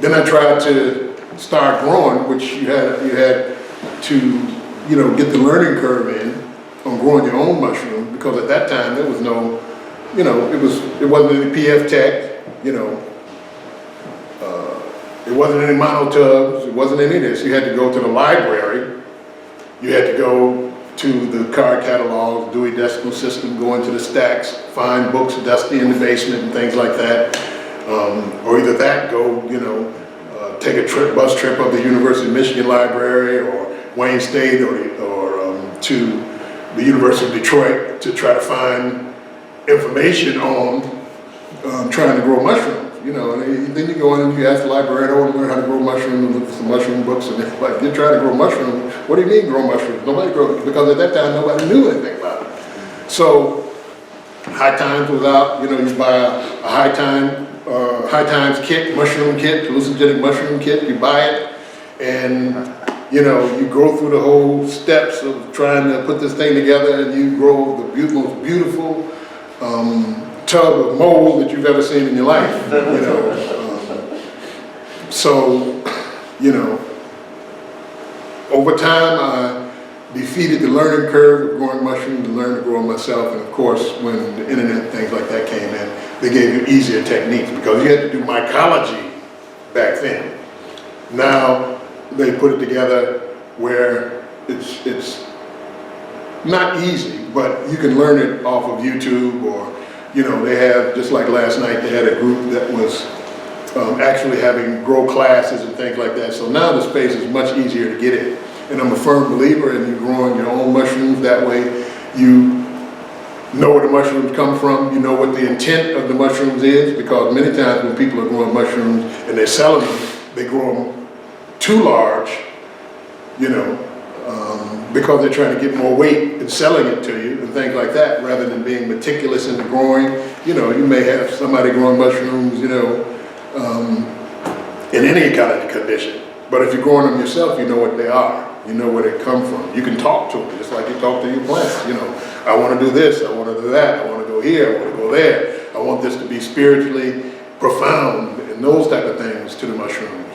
then I tried to start growing, which you had to, you know, get the learning curve in on growing your own mushroom, because at that time there was no, you know, it wasn't any PF Tech, you know, it wasn't any monotubs, it wasn't any of this. You had to go to the library, you had to go to the card catalogs, Dewey Decimal System, go into the stacks, find books dusty in the basement and things like that. Or either that, go, you know, take a bus trip up the University of Michigan Library or Wayne State or to the University of Detroit to try to find information on trying to grow mushrooms. You know, and then you go in and you ask the librarian, I want to learn how to grow mushrooms, and look for some mushroom books, and they're like, you're trying to grow mushrooms? What do you mean grow mushrooms? Nobody grows, because at that time nobody knew anything about it. So High Times was out, you know, you buy a High Times kit, mushroom kit, hallucinogenic mushroom kit, you buy it, and you know, you go through the whole steps of trying to put this thing together, and you grow the most beautiful tub of mold that you've ever seen in your life, you know. So, you know, over time I defeated the learning curve of growing mushrooms and learned to grow them myself. And of course, when the internet and things like that came in, they gave you easier techniques, because you had to do mycology back then. Now they put it together where it's not easy, but you can learn it off of YouTube, or you know, they have, just like last night, they had a group that was actually having grow classes and things like that. So now the space is much easier to get in. And I'm a firm believer in you growing your own mushrooms. That way you know where the mushrooms come from, you know what the intent of the mushrooms is, because many times when people are growing mushrooms and they're selling them, they grow them too large, you know, because they're trying to get more weight and selling it to you and things like that, rather than being meticulous in the growing. You know, you may have somebody growing mushrooms, you know, in any kind of condition. But if you're growing them yourself, you know what they are. You know where they come from. You can talk to them, just like you talk to your plants. You know, I want to do this, I want to do that, I want to go here, I want to go there. I want this to be spiritually profound and those type of things to the mushroom.